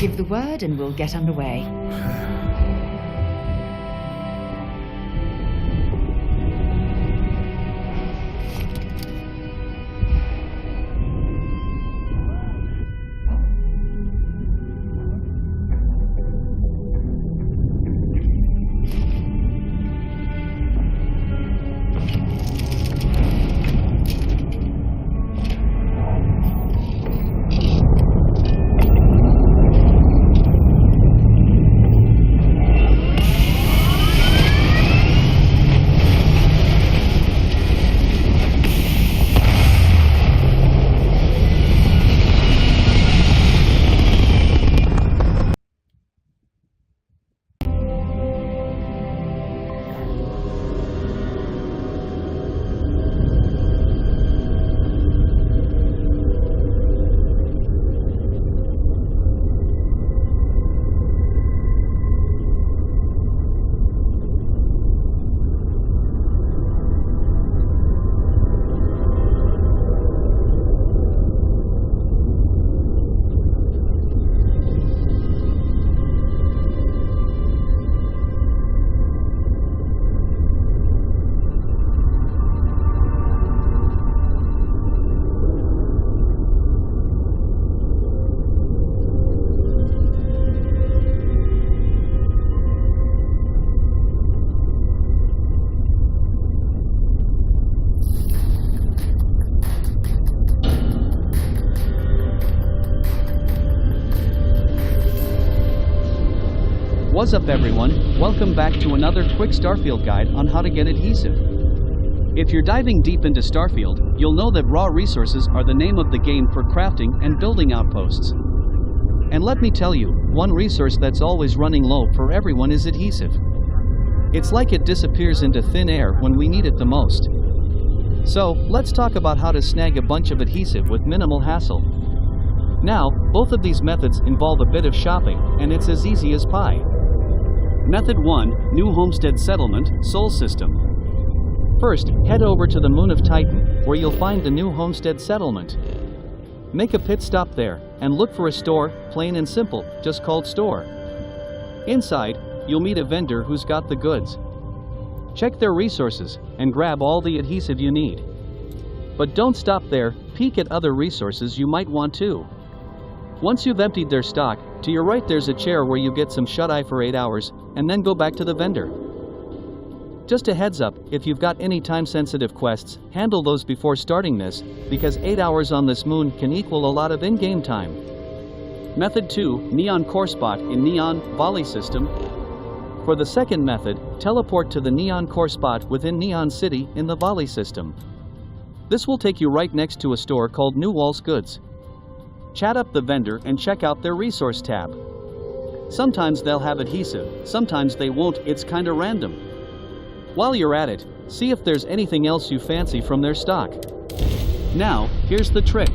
Give the word and we'll get underway. What's up everyone, welcome back to another quick Starfield guide on how to get adhesive. If you're diving deep into Starfield, you'll know that raw resources are the name of the game for crafting and building outposts. And let me tell you, one resource that's always running low for everyone is adhesive. It's like it disappears into thin air when we need it the most. So, let's talk about how to snag a bunch of adhesive with minimal hassle. Now, both of these methods involve a bit of shopping, and it's as easy as pie. Method 1, New Homestead Settlement, Sol System. First, head over to the Moon of Titan, where you'll find the New Homestead Settlement. Make a pit stop there, and look for a store, plain and simple, just called Store. Inside, you'll meet a vendor who's got the goods. Check their resources, and grab all the adhesive you need. But don't stop there, peek at other resources you might want too. Once you've emptied their stock, to your right there's a chair where you get some shut-eye for 8 hours, and then go back to the vendor. Just a heads up, if you've got any time-sensitive quests, handle those before starting this, because 8 hours on this moon can equal a lot of in-game time. Method 2, Neon Core Spot in Neon Valley System. For the second method, teleport to the Neon Core Spot within Neon City in the Valley System. This will take you right next to a store called New Walls Goods. Chat up the vendor and check out their resource tab. Sometimes they'll have adhesive, sometimes they won't, it's kinda random. While you're at it, see if there's anything else you fancy from their stock. Now, here's the trick.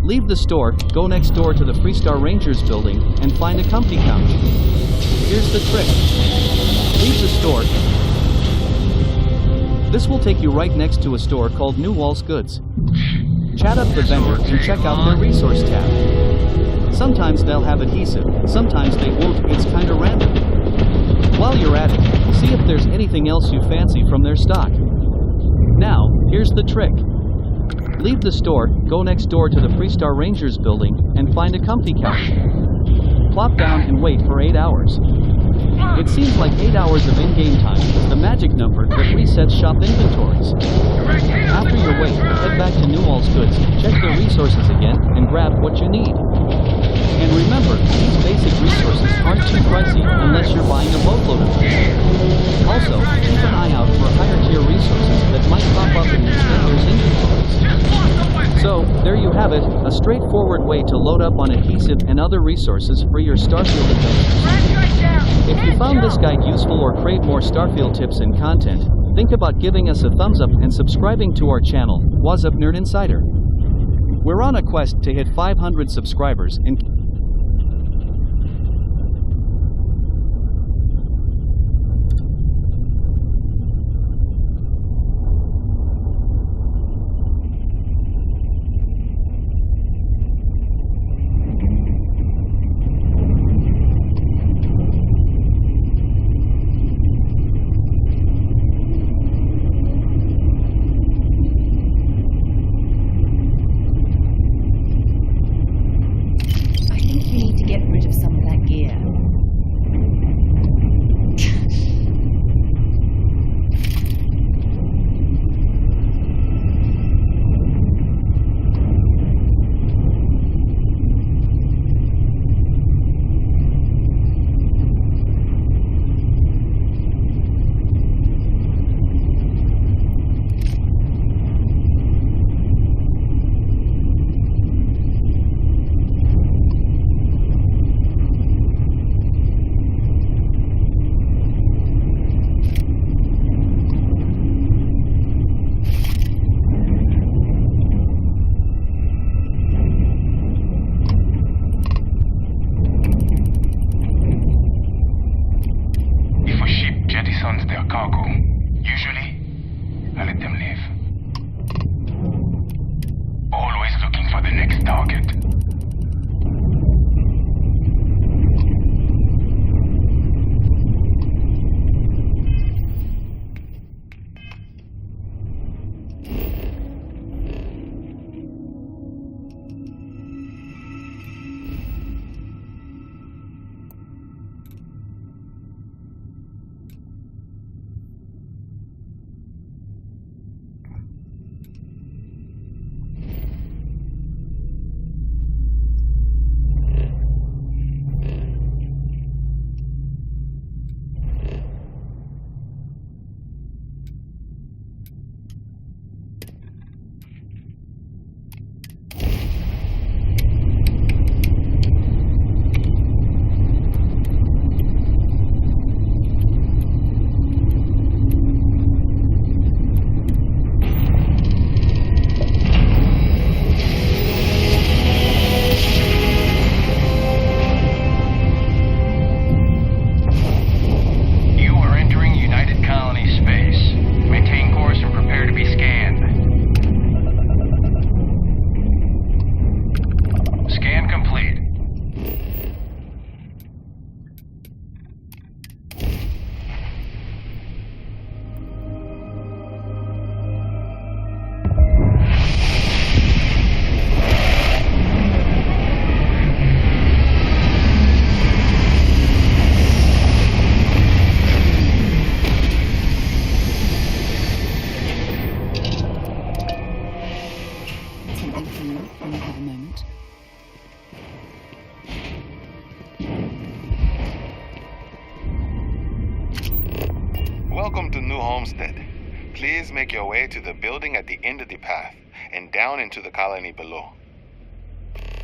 Leave the store, go next door to the Freestar Rangers building, and find a comfy couch. Here's the trick. Leave the store. This will take you right next to a store called New Walls Goods. Chat up the vendor and check out their resource tab. Sometimes they'll have adhesive, sometimes they won't, it's kinda random. While you're at it, see if there's anything else you fancy from their stock. Now, here's the trick. Leave the store, go next door to the Freestar Rangers building, and find a comfy couch. Plop down and wait for 8 hours. It seems like 8 hours of in-game time is the magic number that resets shop inventories. After your wait, head back to New Walls Goods, check their resources again, and grab what you need. And remember, these basic resources aren't too pricey unless you're buying a boatload of them. Also, keep an eye out for higher tier resources that might pop up in these vendors' inventories. So, there you have it, a straightforward way to load up on adhesive and other resources for your Starfield adventures. If you found this guide useful or crave more Starfield tips and content, think about giving us a thumbs up and subscribing to our channel, What's Up Nerd Insider. We're on a quest to hit 500 subscribers and Thank you when you have a moment. Welcome to New Homestead. Please make your way to the building at the end of the path and down into the colony below.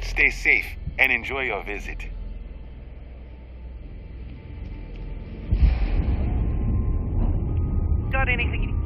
Stay safe and enjoy your visit. Got anything you need?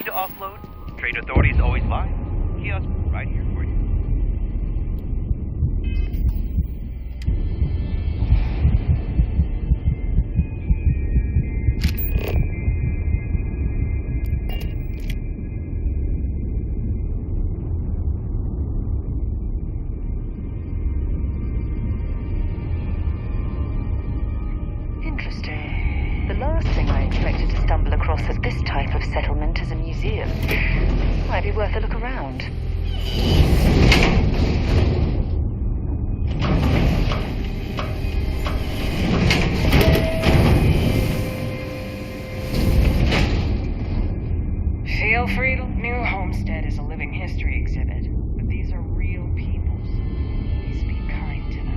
To offload, trade authorities always buy. Kiosk right here for you. Interesting. The last thing I expected to stumble across at this type of settlement is a museum. Might be worth a look around. Feel free to... New Homestead is a living history exhibit, but these are real people, so please be kind to them.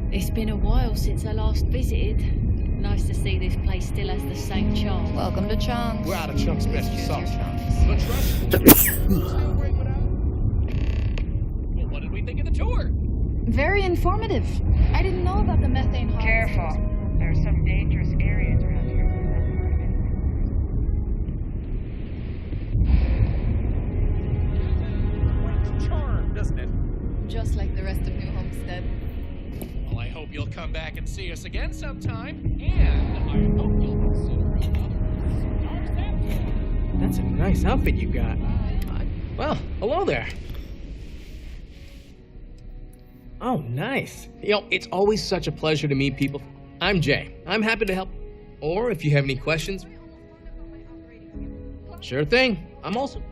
It's been a while since I last visited. Nice to see this place still has the same charm. Welcome to Chunks. We're out of Chunk's special sauce. Chunks. But trust me, well, what did we think of the tour? Very informative. I didn't know about the methane harvest. Careful. There are some dangerous areas around here. Charm, doesn't it? Just like the rest of New Homestead. Well, I hope you'll come back and see us again sometime. And I hope you'll consider another star sample. That's a nice outfit you got. Well, hello there. Oh, nice. You know, it's always such a pleasure to meet people. I'm Jay. I'm happy to help. Or if you have any questions, sure thing. I'm also...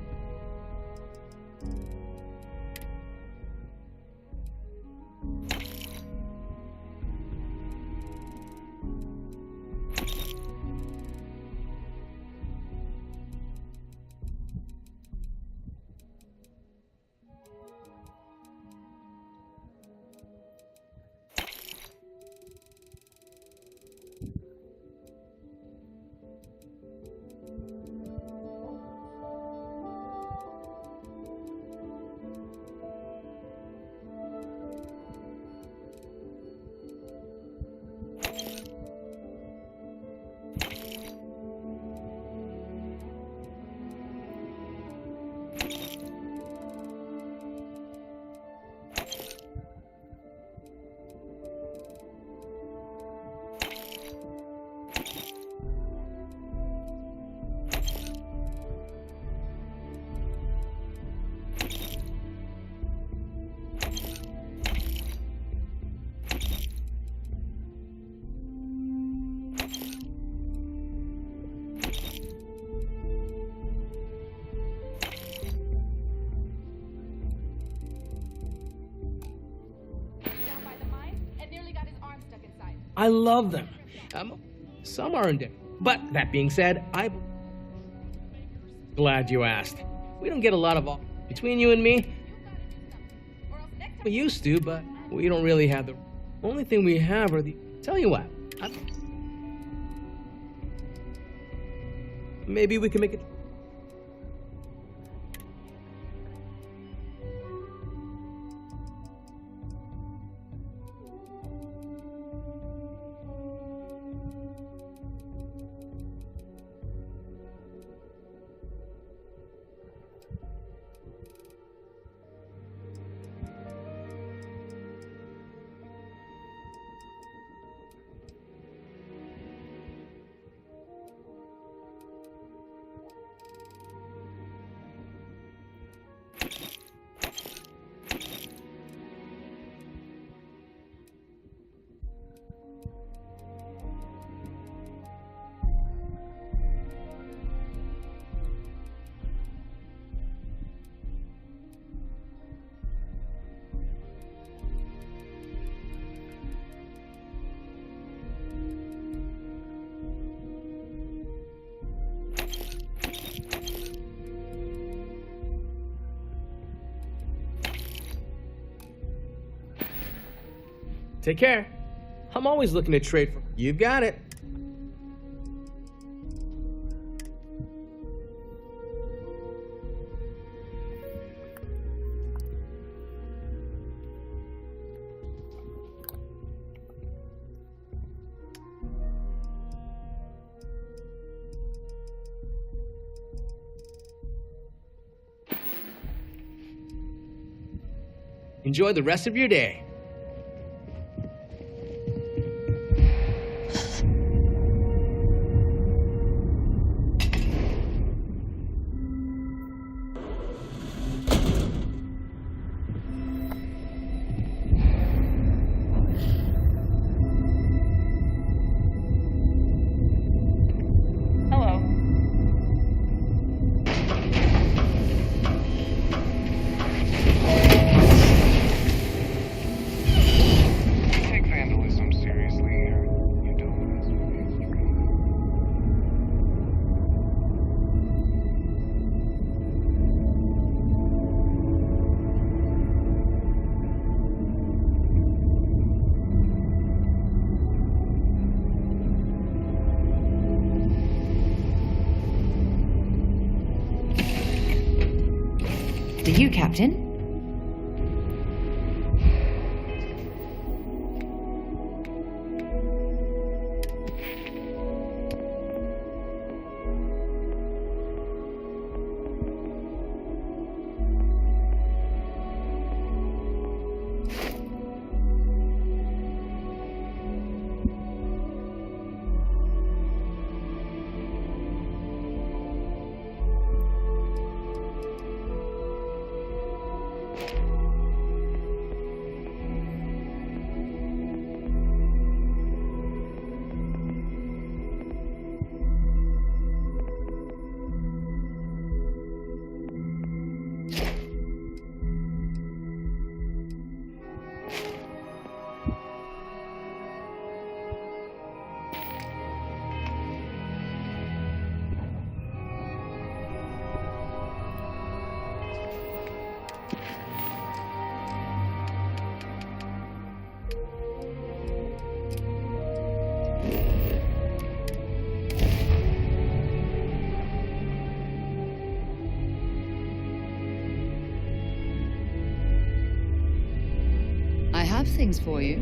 I love them. Some are indifferent. But that being said, I'm glad you asked. We don't get a lot of between you and me. We used to, but we don't really have the only thing we have are the. Tell you what, maybe we can make it. Take care. I'm always looking to trade for... You got it. Enjoy the rest of your day. Hello. Take vandalism seriously, or you don't mess with these trees. Do you, Captain? I have things for you.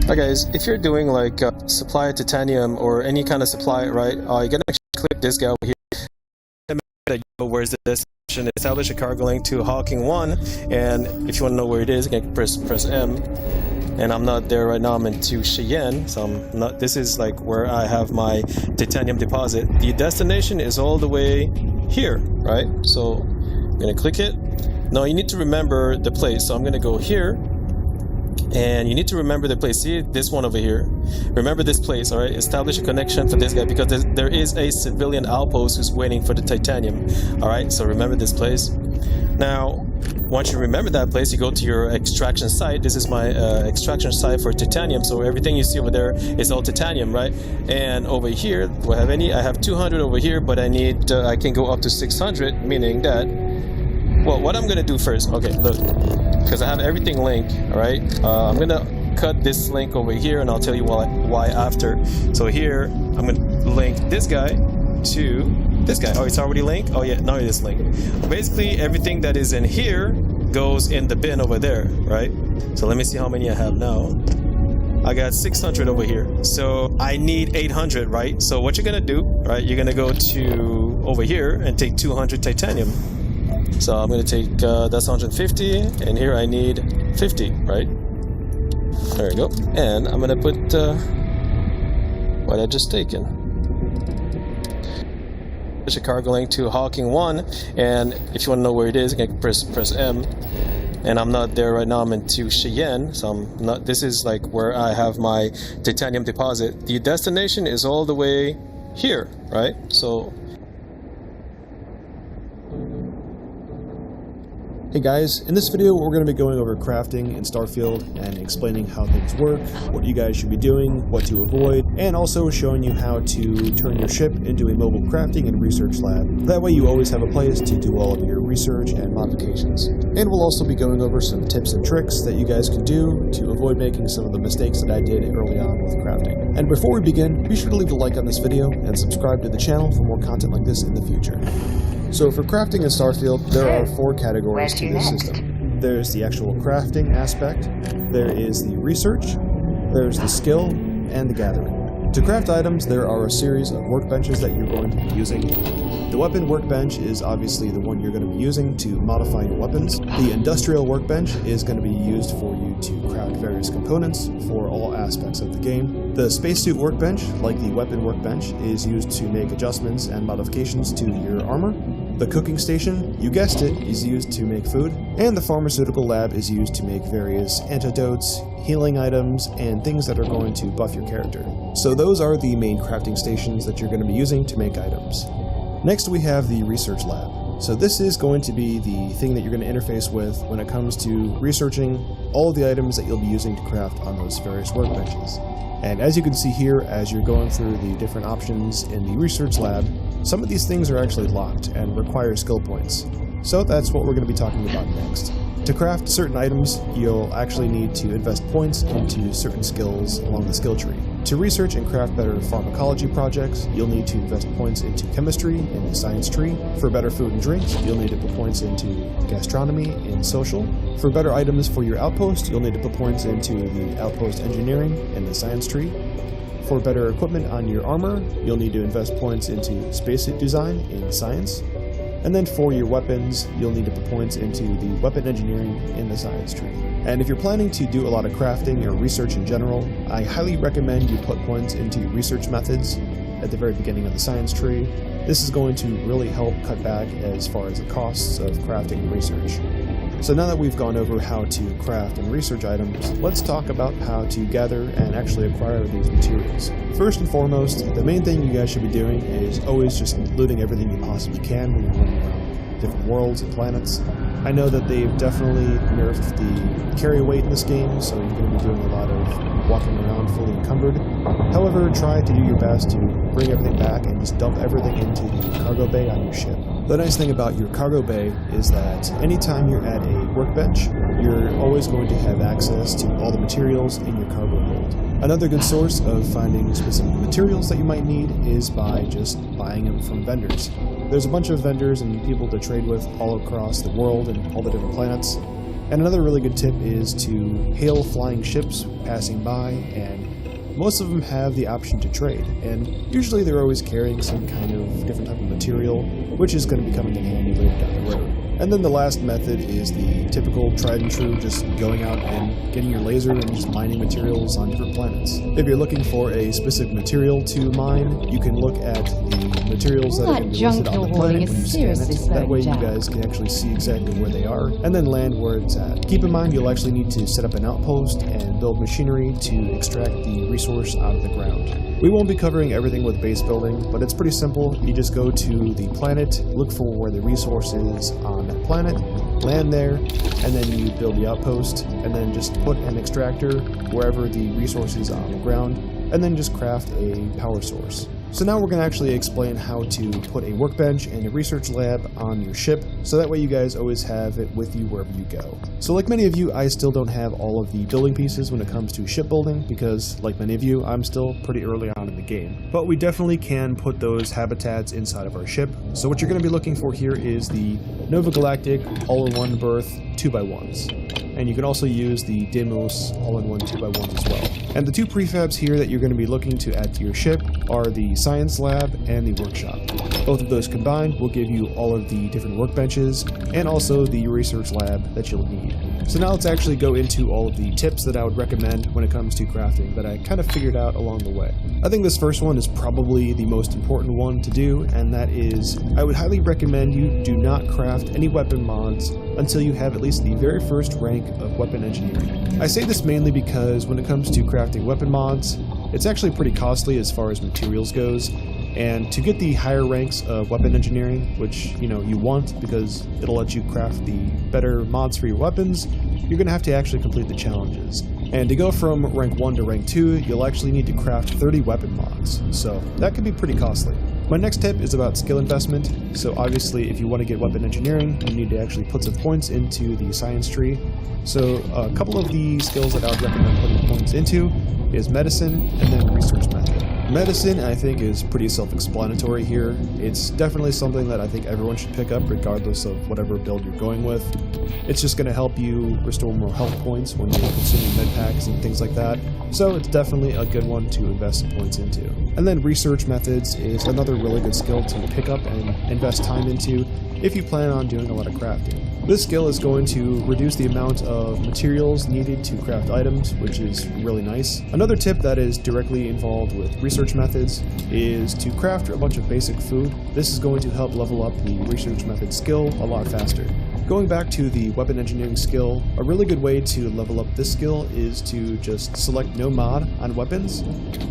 Hi guys, if you're doing like supply of titanium or any kind of supply, right, you can actually click this guy over here. Where's the destination? Establish a cargo link to Hawking 1, and if you want to know where it is, you can press M. And I'm not there right now, I'm into Cheyenne, so I'm not, this is like where I have my titanium deposit. The destination is all the way here, right? So I'm gonna click it. Now you need to remember the place, so I'm gonna go here. And you need to remember the place. See this one over here. Remember this place, all right? Establish a connection for this guy because there is a civilian outpost who's waiting for the titanium. All right, so remember this place. Now, once you remember that place, you go to your extraction site. This is my extraction site for titanium. So everything you see over there is all titanium, right? And over here, do I have any? I have 200 over here, but I need. I can go up to 600, meaning that. Well, what I'm gonna do first? Okay, look. Because I have everything linked, all right? I'm gonna cut this link over here and I'll tell you why after. So here, I'm gonna link this guy to this guy. Oh, it's already linked? Oh yeah, now it is linked. Basically, everything that is in here goes in the bin over there, right? So let me see how many I have now. I got 600 over here. So I need 800, right? So what you're gonna do, right? You're gonna go to over here and take 200 titanium. So I'm going to take, that's 150, and here I need 50, right? There we go. And I'm going to put what I just taken. There's a cargo link to Hawking 1, and if you want to know where it is, you can press M. And I'm not there right now, I'm into Cheyenne, so I'm not, this is like where I have my titanium deposit. The destination is all the way here, right? So hey guys, in this video we're going to be going over crafting in Starfield and explaining how things work, what you guys should be doing, what to avoid, and also showing you how to turn your ship into a mobile crafting and research lab. That way you always have a place to do all of your research and modifications. And we'll also be going over some tips and tricks that you guys can do to avoid making some of the mistakes that I did early on with crafting. And before we begin, be sure to leave a like on this video and subscribe to the channel for more content like this in the future. So for crafting in Starfield, there are 4 categories to this system. There's the actual crafting aspect, there is the research, there's the skill, and the gathering. To craft items, there are a series of workbenches that you're going to be using. The weapon workbench is obviously the one you're going to be using to modify your weapons. The industrial workbench is going to be used for you to craft various components for all aspects of the game. The spacesuit workbench, like the weapon workbench, is used to make adjustments and modifications to your armor. The cooking station, you guessed it, is used to make food. And the pharmaceutical lab is used to make various antidotes, healing items, and things that are going to buff your character. So those are the main crafting stations that you're going to be using to make items. Next we have the research lab. So this is going to be the thing that you're going to interface with when it comes to researching all of the items that you'll be using to craft on those various workbenches. And as you can see here, as you're going through the different options in the research lab, some of these things are actually locked and require skill points. So that's what we're going to be talking about next. To craft certain items, you'll actually need to invest points into certain skills along the skill tree. To research and craft better pharmacology projects, you'll need to invest points into chemistry in the science tree. For better food and drinks, you'll need to put points into gastronomy in social. For better items for your outpost, you'll need to put points into the outpost engineering in the science tree. For better equipment on your armor, you'll need to invest points into spacesuit design in science. And then for your weapons, you'll need to put points into the weapon engineering in the science tree. And if you're planning to do a lot of crafting or research in general, I highly recommend you put points into research methods at the very beginning of the science tree. This is going to really help cut back as far as the costs of crafting and research. So now that we've gone over how to craft and research items, let's talk about how to gather and actually acquire these materials. First and foremost, the main thing you guys should be doing is always just looting everything you possibly can when you're running around different worlds and planets. I know that they've definitely nerfed the carry weight in this game, so you're going to be doing a lot of walking around fully encumbered. However, try to do your best to bring everything back and just dump everything into the cargo bay on your ship. The nice thing about your cargo bay is that anytime you're at a workbench, you're always going to have access to all the materials in your cargo hold. Another good source of finding specific materials that you might need is by just buying them from vendors. There's a bunch of vendors and people to trade with all across the world and all the different planets. And another really good tip is to hail flying ships passing by, and most of them have the option to trade, and usually they're always carrying some kind of different type of material, which is going to be coming in handy later down the road. And then the last method is the typical tried and true, just going out and getting your laser and just mining materials on different planets. If you're looking for a specific material to mine, you can look at the materials that are going to be listed on the planet when you scan it. That way you guys can actually see exactly where they are, and then land where it's at. Keep in mind you'll actually need to set up an outpost and build machinery to extract the resource out of the ground. We won't be covering everything with base building, but it's pretty simple. You just go to the planet, look for where the resource is on that planet, land there, and then you build the outpost, and then just put an extractor wherever the resource is on the ground, and then just craft a power source. So now we're going to actually explain how to put a workbench and a research lab on your ship, so that way you guys always have it with you wherever you go. So like many of you, I still don't have all of the building pieces when it comes to shipbuilding, because like many of you, I'm still pretty early on in the game. But we definitely can put those habitats inside of our ship. So what you're going to be looking for here is the Nova Galactic all-in-one berth 2x1s. And you can also use the Deimos all-in-one 2x1s as well. And the two prefabs here that you're going to be looking to add to your ship are the Science Lab and the Workshop. Both of those combined will give you all of the different workbenches and also the Research Lab that you'll need. So now let's actually go into all of the tips that I would recommend when it comes to crafting that I kind of figured out along the way. I think this first one is probably the most important one to do, and that is I would highly recommend you do not craft any weapon mods until you have at least the very first rank of weapon engineering. I say this mainly because when it comes to crafting weapon mods, it's actually pretty costly as far as materials goes, and to get the higher ranks of weapon engineering, which you want because it'll let you craft the better mods for your weapons, you're going to have to actually complete the challenges. And to go from rank 1 to rank 2, you'll actually need to craft 30 weapon mods, so that can be pretty costly. My next tip is about skill investment. So obviously if you want to get weapon engineering, you need to actually put some points into the science tree. So a couple of the skills that I would recommend putting points into is medicine and then research method. Medicine, I think, is pretty self-explanatory here. It's definitely something that I think everyone should pick up regardless of whatever build you're going with. It's just going to help you restore more health points when you're consuming med packs and things like that. So it's definitely a good one to invest some points into. And then research methods is another really good skill to pick up and invest time into if you plan on doing a lot of crafting. This skill is going to reduce the amount of materials needed to craft items, which is really nice. Another tip that is directly involved with research methods is to craft a bunch of basic food. This is going to help level up the research method skill a lot faster. Going back to the weapon engineering skill, a really good way to level up this skill is to just select no mod on weapons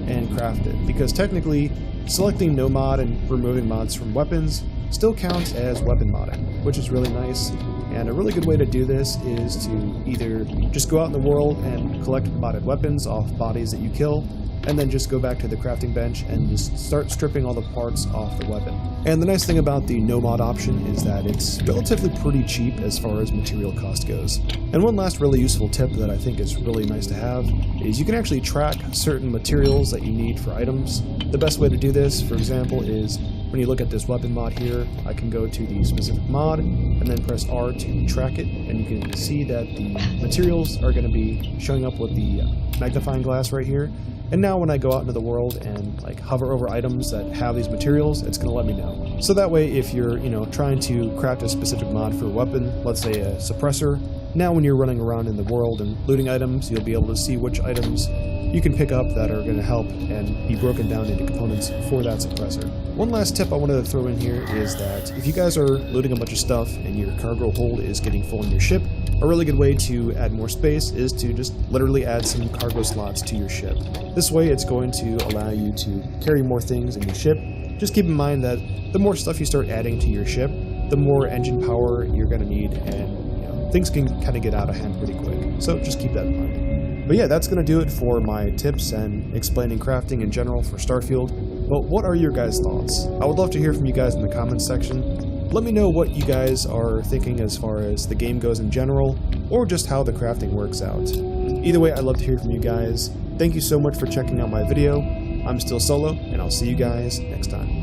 and craft it, because technically selecting no mod and removing mods from weapons still counts as weapon modding, which is really nice. And a really good way to do this is to either just go out in the world and collect modded weapons off bodies that you kill, and then just go back to the crafting bench and just start stripping all the parts off the weapon. And the nice thing about the no mod option is that it's relatively pretty cheap as far as material cost goes. And one last really useful tip that I think is really nice to have is you can actually track certain materials that you need for items. The best way to do this, for example, is when you look at this weapon mod here, I can go to the specific mod and then press R to track it, and you can see that the materials are going to be showing up with the magnifying glass right here. And now when I go out into the world and hover over items that have these materials, it's going to let me know. So that way if you're trying to craft a specific mod for a weapon, let's say a suppressor, now when you're running around in the world and looting items, you'll be able to see which items you can pick up that are going to help and be broken down into components for that suppressor. One last tip I wanted to throw in here is that if you guys are looting a bunch of stuff and your cargo hold is getting full in your ship, a really good way to add more space is to just literally add some cargo slots to your ship. This way it's going to allow you to carry more things in your ship. Just keep in mind that the more stuff you start adding to your ship, the more engine power you're going to need, and things can kind of get out of hand pretty quick. So just keep that in mind. But yeah, that's going to do it for my tips and explaining crafting in general for Starfield. But what are your guys' thoughts? I would love to hear from you guys in the comments section. Let me know what you guys are thinking as far as the game goes in general, or just how the crafting works out. Either way, I'd love to hear from you guys. Thank you so much for checking out my video. I'm still Solo, and I'll see you guys next time.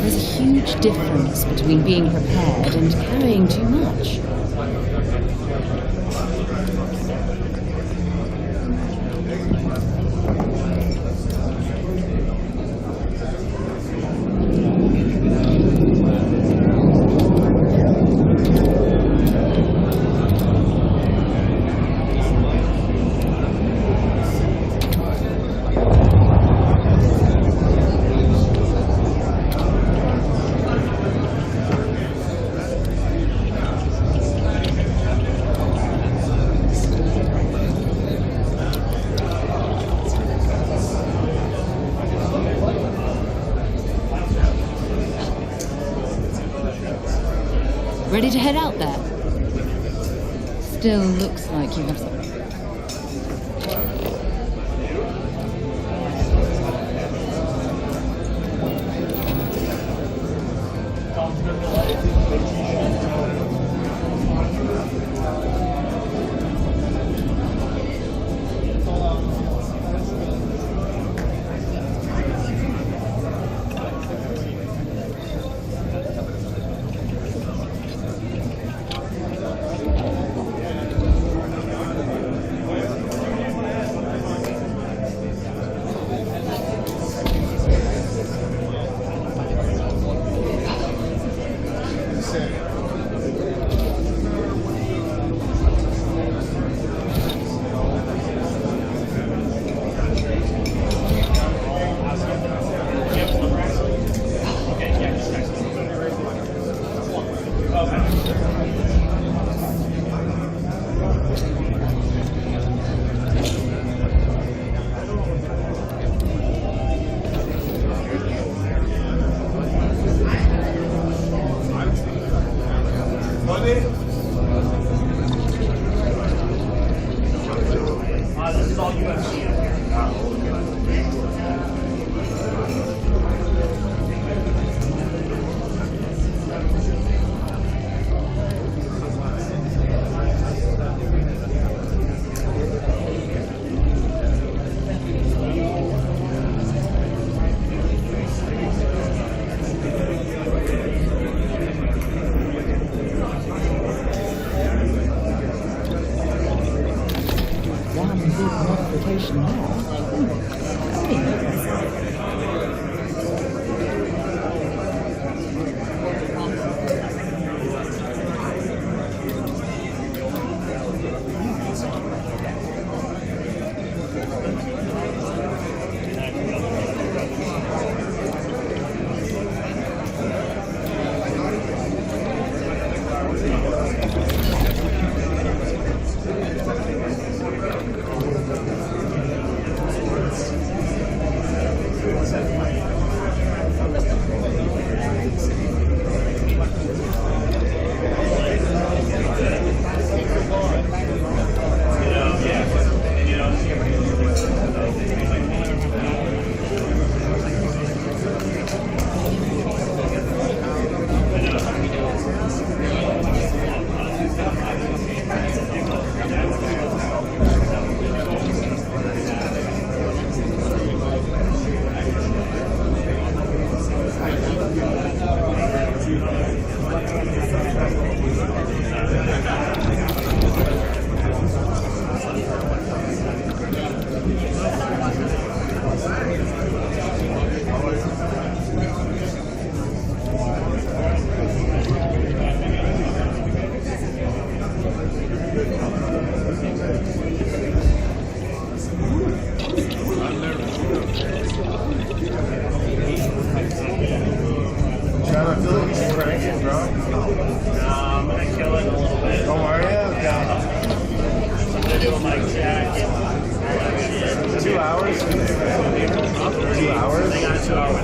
There's a huge difference between being prepared and carrying too much. Ready to head out there? Still looks like you have some. I'm gonna kill it a little bit. Don't worry, okay. I'm gonna do a mic check. 2 hours? 2 hours? They got 2 hours.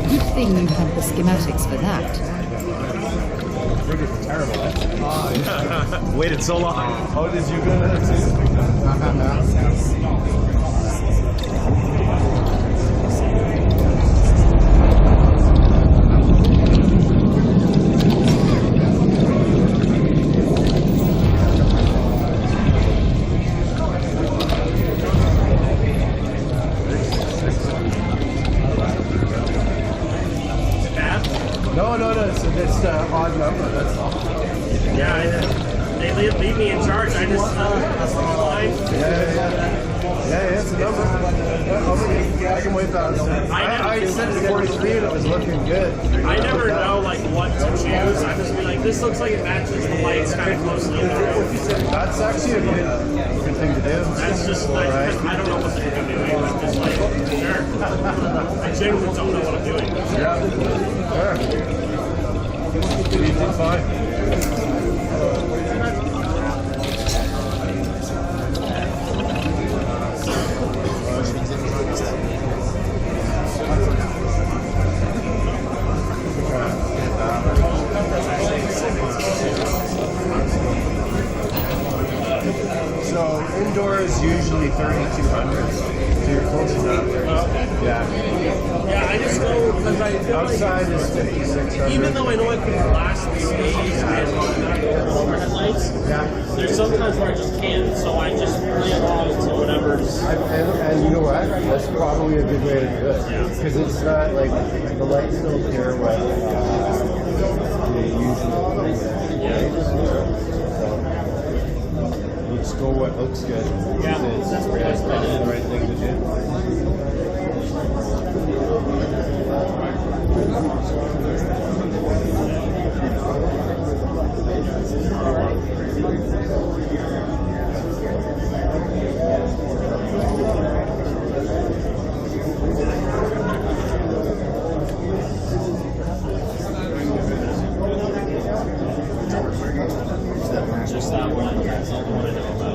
Good thing you have the schematics for that. It's terrible. Waited so long. Oh, did you go there too? It's an odd number, that's all. Yeah, they leave me in charge. I just line. Yeah, it's a number. I can wait that. I set it to 43 and it was looking good. I never know like what to choose. I just be like, this looks like it matches the lights kind of closely. That's actually a good thing to do. That's just like, I don't know what they're doing. I'm just like, sure. I genuinely don't know what I'm doing. Yeah. Sure. You did fine. So indoors usually 3,200. So you're close enough. Yeah. Yeah, I just go because I feel outside like is 5,600. Even though I know I can blast the stage and overhead lights, there's sometimes where I just can't. So I just play along until whatever's. And you know what? That's probably a good way to do it. Because it's not like the lights don't care what the usual. Just go what looks good. Yeah, that's probably the right thing to do. Just that one. That's all the one I know about.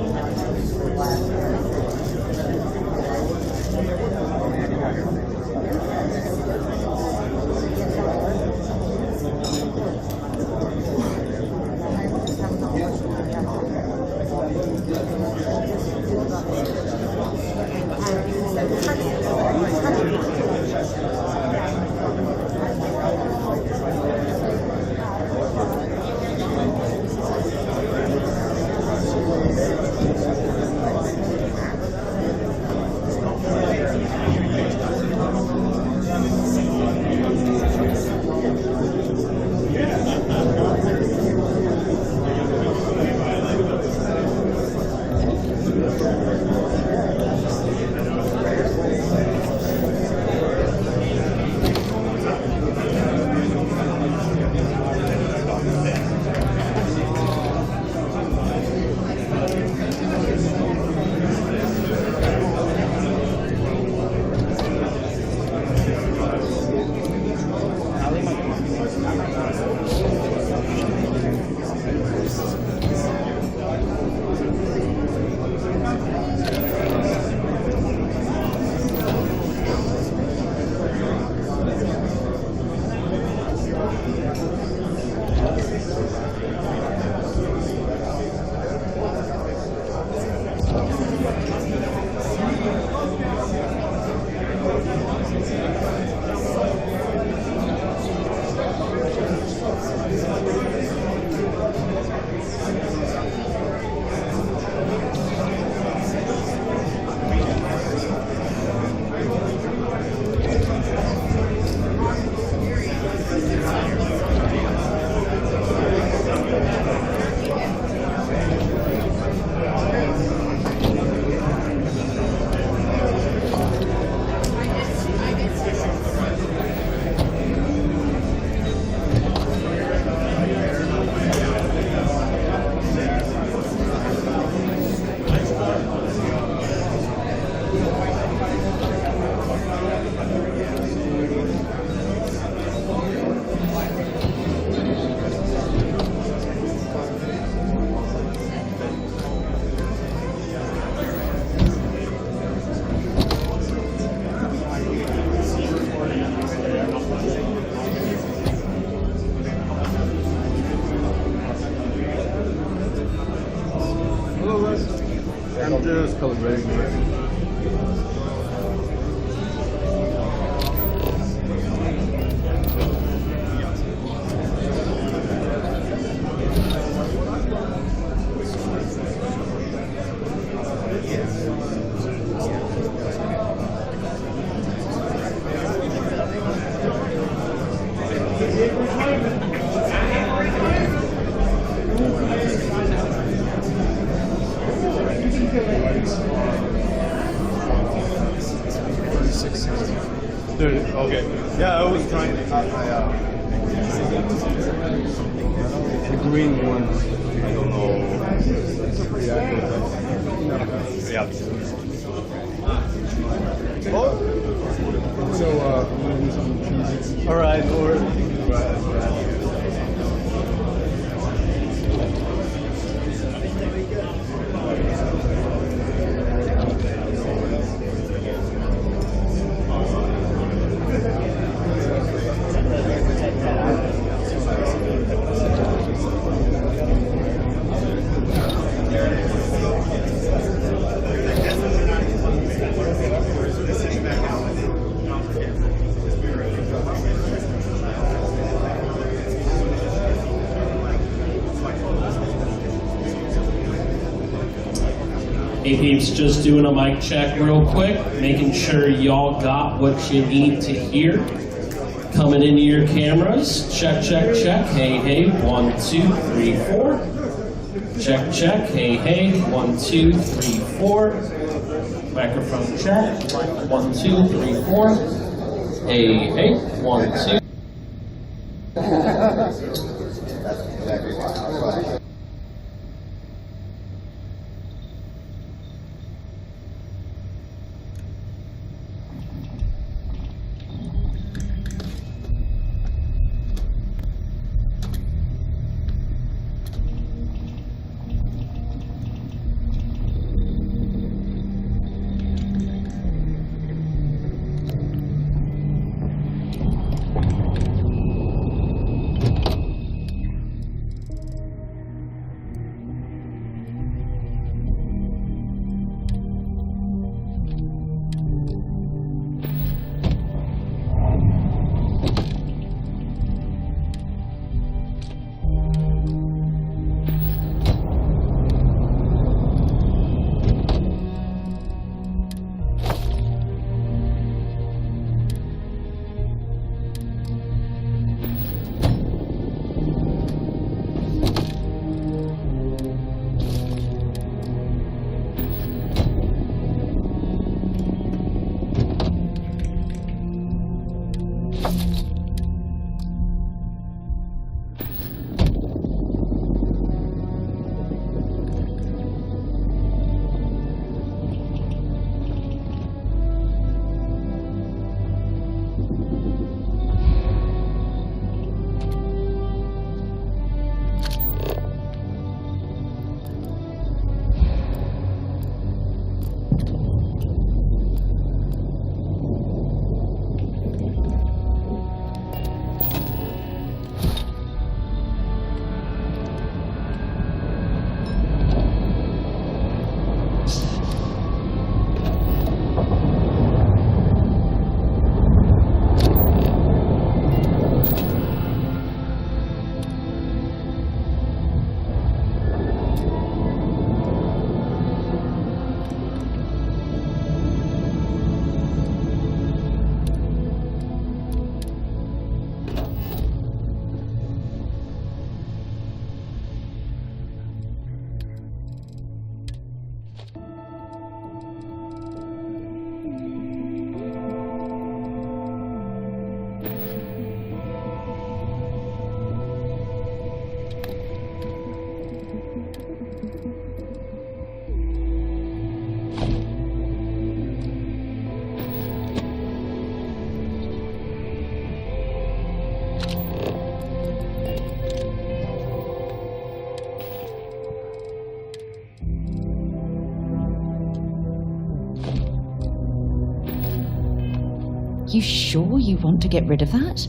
Okay. Yeah, I was trying to cut my the green one. I don't know. It's pretty accurate. Yeah. Oh. So all right, Lord. Hey peeps, just doing a mic check real quick, making sure y'all got what you need to hear. Coming into your cameras, check, check, check, hey, hey, 1, 2, 3, 4. Check, check, hey, hey, 1, 2, 3, 4. Microphone check, 1, 2, 3, 4. Hey, hey, 1, 2. You sure you want to get rid of that?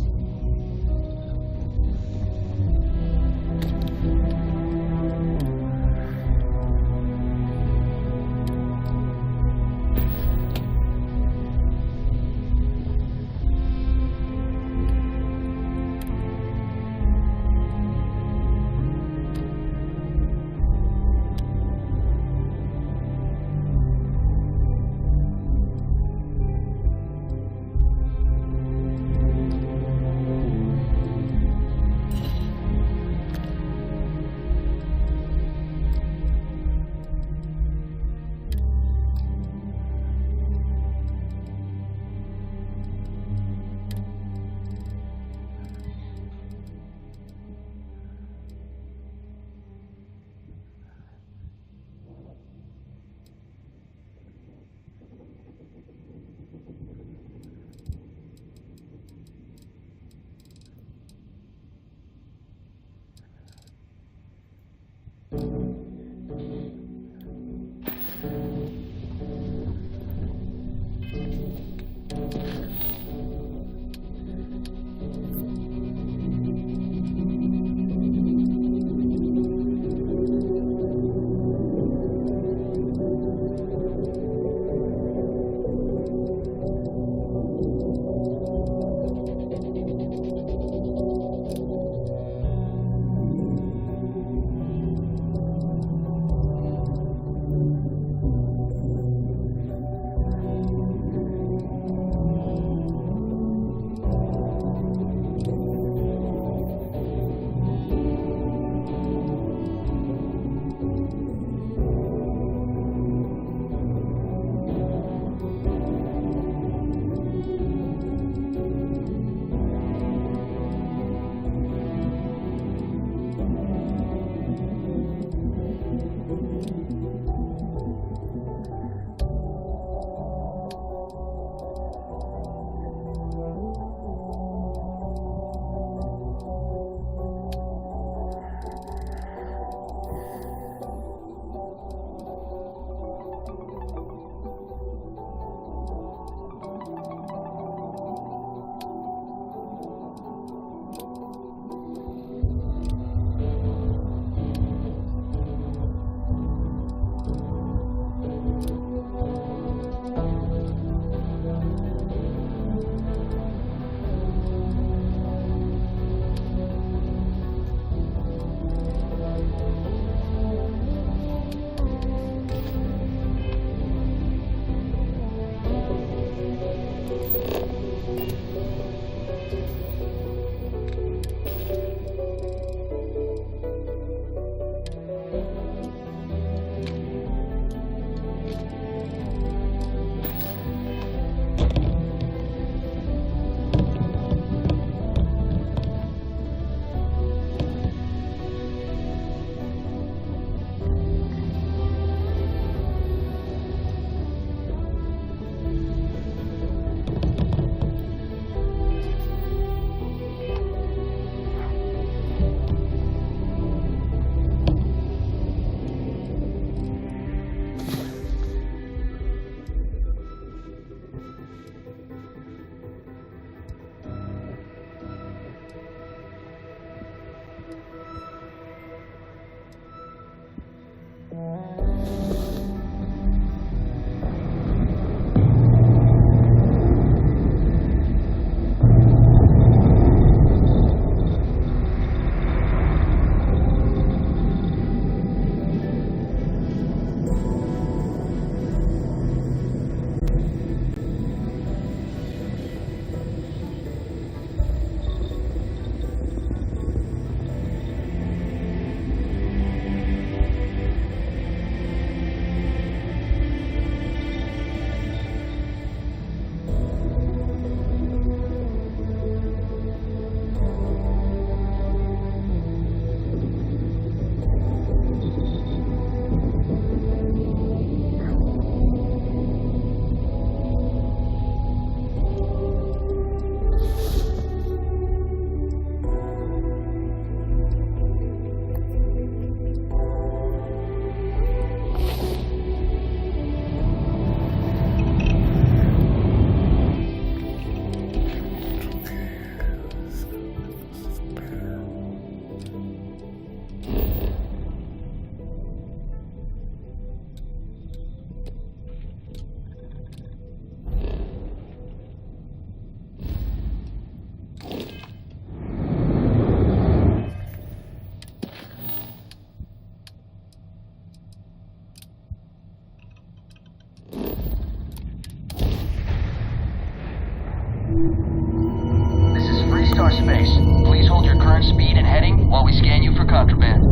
Please hold your current speed and heading while we scan you for contraband.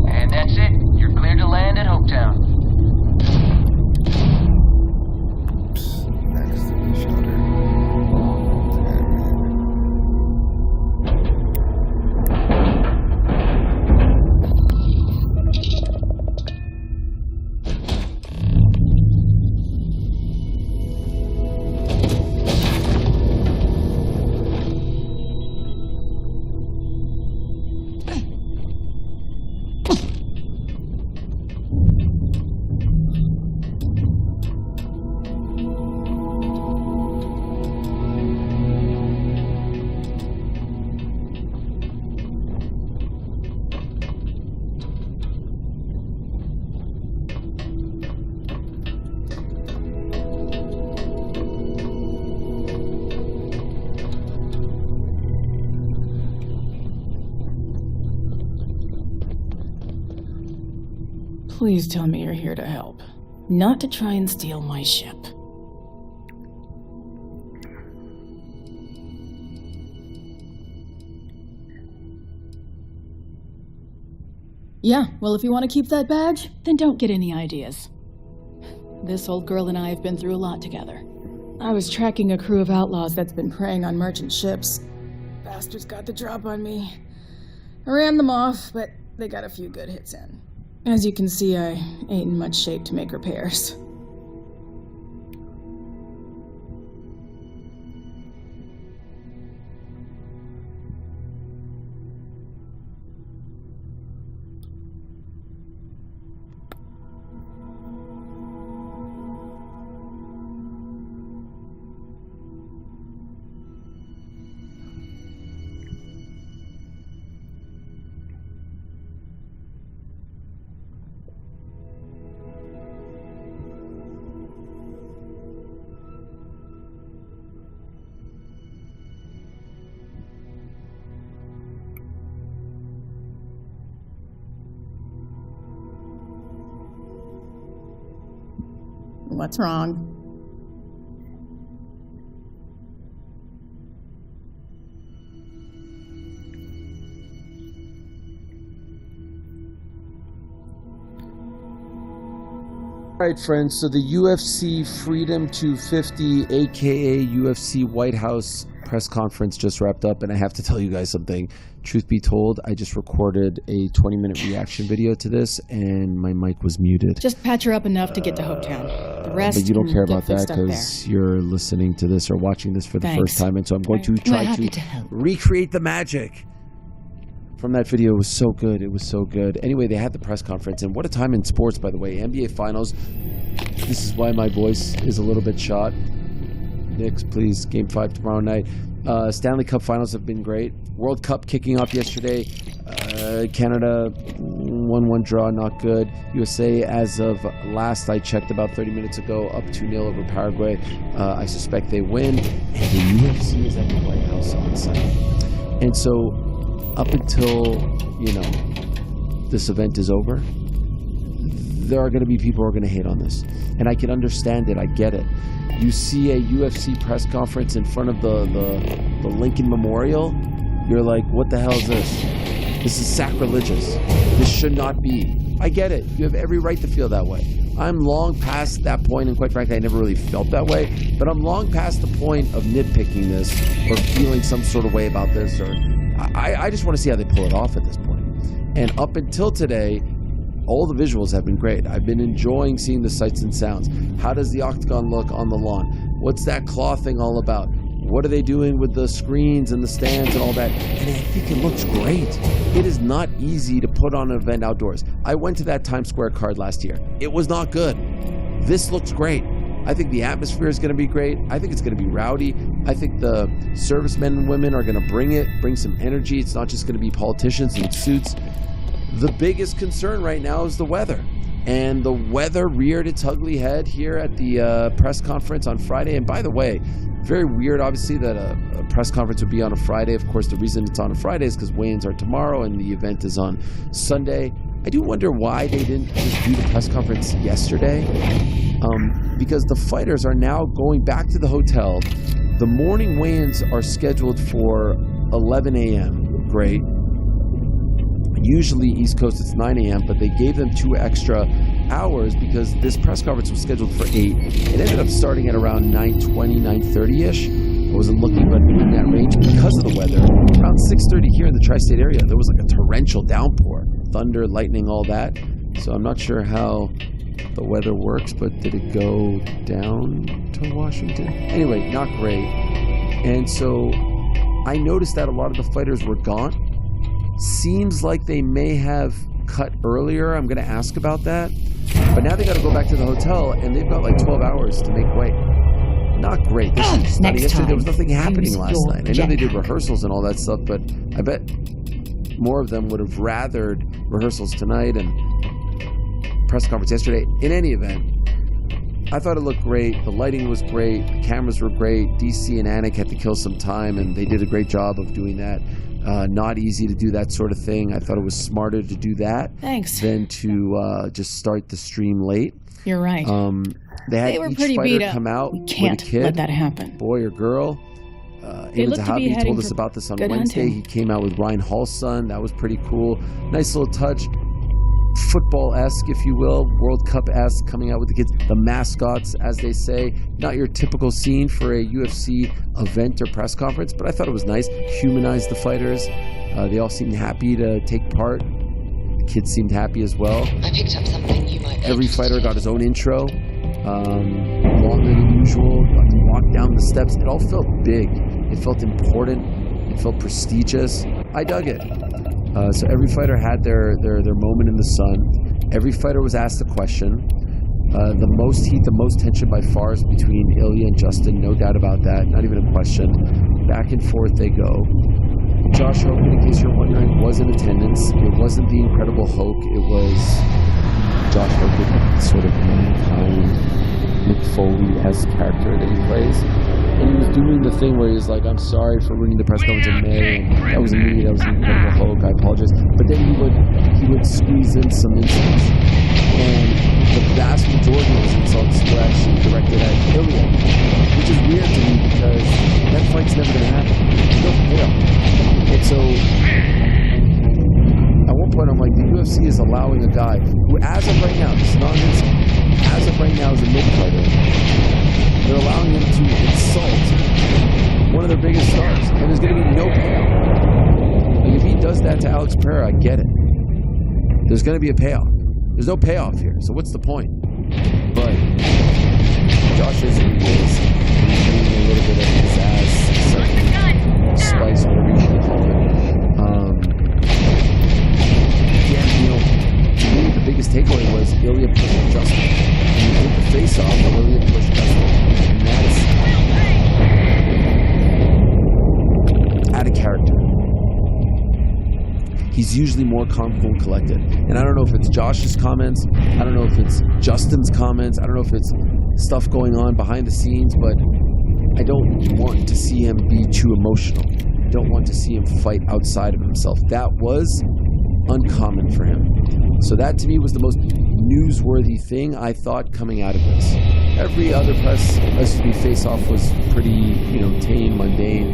And that's it. You're cleared to land at Hopetown. Please tell me you're here to help, not to try and steal my ship. Yeah, well, if you want to keep that badge, then don't get any ideas. This old girl and I have been through a lot together. I was tracking a crew of outlaws that's been preying on merchant ships. Bastards got the drop on me. I ran them off, but they got a few good hits in. As you can see, I ain't in much shape to make repairs. What's wrong? Alright friends, so the UFC Freedom 250 aka UFC White House press conference just wrapped up, and I have to tell you guys something. Truth be told, I just recorded a 20-minute reaction video to this and my mic was muted. Just patch her up enough to get to Hopetown. The rest, but you don't care about that because you're listening to this or watching this for the first time, and so I'm going to try to recreate the magic from that video. It was so good. It was so good. Anyway, they had the press conference, and what a time in sports, by the way. NBA Finals. This is why my voice is a little bit shot. Knicks, please. Game 5 tomorrow night. Stanley Cup Finals have been great. World Cup kicking off yesterday. Canada 1-1 draw, not good. USA, as of last I checked about 30 minutes ago, up 2-0 over Paraguay. I suspect they win. And the UFC is at the White House on Sunday. And so, up until, you know, this event is over, there are going to be people who are going to hate on this. And I can understand it. I get it. You see a UFC press conference in front of the Lincoln Memorial, you're like, what the hell is this? This is sacrilegious. This should not be. I get it. You have every right to feel that way. I'm long past that point, and quite frankly, I never really felt that way. But I'm long past the point of nitpicking this or feeling some sort of way about this. Or I just want to see how they pull it off at this point. And up until today, all the visuals have been great. I've been enjoying seeing the sights and sounds. How does the octagon look on the lawn? What's that claw thing all about? What are they doing with the screens and the stands and all that? And I think it looks great. It is not easy to put on an event outdoors. I went to that Times Square card last year. It was not good. This looks great. I think the atmosphere is going to be great. I think it's going to be rowdy. I think the servicemen and women are going to bring some energy. It's not just going to be politicians in suits. The biggest concern right now is the weather. And the weather reared its ugly head here at the press conference on Friday. And by the way, very weird, obviously, that a press conference would be on a Friday. Of course, the reason it's on a Friday is because weigh-ins are tomorrow and the event is on Sunday. I do wonder why they didn't just do the press conference yesterday, because the fighters are now going back to the hotel. The morning weigh-ins are scheduled for 11 a.m. Great. Usually East Coast it's 9 a.m., but they gave them 2 extra hours because this press conference was scheduled for 8. It ended up starting at around 9:20, 9:30-ish. I wasn't looking, but in that range because of the weather. Around 6:30 here in the tri-state area, there was like a torrential downpour. Thunder, lightning, all that. So I'm not sure how the weather works, but did it go down to Washington? Anyway, not great. And so I noticed that a lot of the fighters were gone. Seems like they may have cut earlier. I'm going to ask about that. But now they got to go back to the hotel, and they've got like 12 hours to make weight. Not great. This is stunning. Yesterday there was nothing happening last night. I know they did rehearsals and all that stuff, but I bet more of them would have rathered rehearsals tonight and press conference yesterday. In any event, I thought it looked great. The lighting was great. The cameras were great. DC and Anik had to kill some time, and they did a great job of doing that. Not easy to do that sort of thing. I thought it was smarter to do that than to just start the stream late. You're right. They had were each pretty fighter beat up. come out We with can't a kid, let that happen. boy or girl. They Eamon look to be Zahabi heading told us for about this on good Wednesday. hunting. He came out with Ryan Hall's son. That was pretty cool. Nice little touch. Football-esque, if you will. World Cup-esque, coming out with the kids. The mascots, as they say. Not your typical scene for a UFC event or press conference, but I thought it was nice. Humanized the fighters. They all seemed happy to take part. The kids seemed happy as well. I picked up something you might. Every fighter got his own intro. Longer than usual. Got to walk down the steps. It all felt big. It felt important. It felt prestigious. I dug it. So every fighter had their moment in the sun. Every fighter was asked a question. The most heat, the most tension by far is between Ilya and Justin. No doubt about that. Not even a question. Back and forth they go. Josh Hogan, in case you're wondering, was in attendance. It wasn't the Incredible Hulk. It was Josh Hogan, sort of mankind, Mick Foley-esque character that he plays. And he was doing the thing where he was like, I'm sorry for ruining the press conference in May, and that was me, that was the Incredible Hulk, I apologize. But then he would squeeze in some insults. And the vast majority of his insults were actually directed at Ilya, which is weird to me because that fight's never going to happen. There's no payoff. And so, at one point I'm like, the UFC is allowing a guy who, as of right now, this is not an insult, as of right now is a mid-fighter, they're allowing him to insult one of their biggest stars, and there's going to be no payoff. Like, if he does that to Alex Pereira, I get it. There's going to be a payoff. There's no payoff here, so what's the point? But Josh is who he is. He's bringing a little bit of pizzazz, spice, whatever you want to call it. Yeah, you know, to me, the biggest takeaway was Ilya pushed Justin. He hit the face-off, but Ilya pushed Justin. And that's out of character. He's usually more calm, cool, and collected. And I don't know if it's Josh's comments. I don't know if it's Justin's comments. I don't know if it's stuff going on behind the scenes, but I don't want to see him be too emotional. I don't want to see him fight outside of himself. That was uncommon for him. So that to me was the most newsworthy thing I thought coming out of this. Every other face-off was pretty, tame, mundane.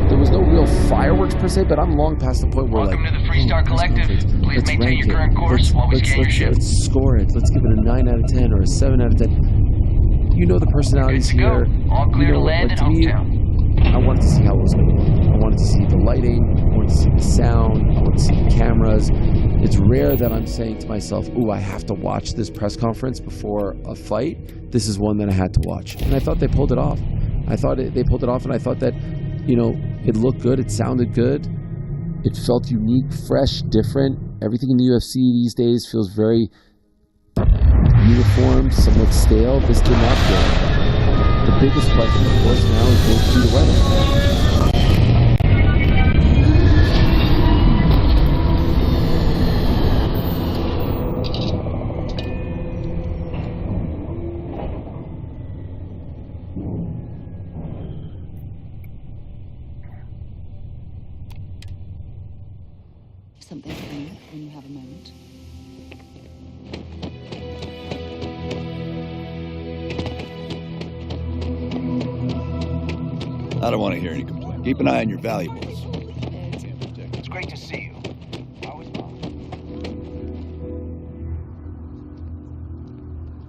There was no real fireworks per se, but I'm long past the point where Welcome to the Freestar Collective. Please maintain your current course while we scan your ship. Let's score it. Let's give it a 9 out of 10 or a 7 out of 10. You know the personalities here. All clear to land at hometown. I wanted to see how it was going to look. I wanted to see the lighting. I wanted to see the sound. I wanted to see the cameras. It's rare that I'm saying to myself, ooh, I have to watch this press conference before a fight. This is one that I had to watch. And I thought they pulled it off. They pulled it off, and I thought that, it looked good. It sounded good. It felt unique, fresh, different. Everything in the UFC these days feels very uniform, somewhat stale. This did not feel. The biggest question, of course, now is going to be the weather. Something for you. when you have a moment. I don't want to hear any complaints. Keep an eye on your valuables. It's great to see you.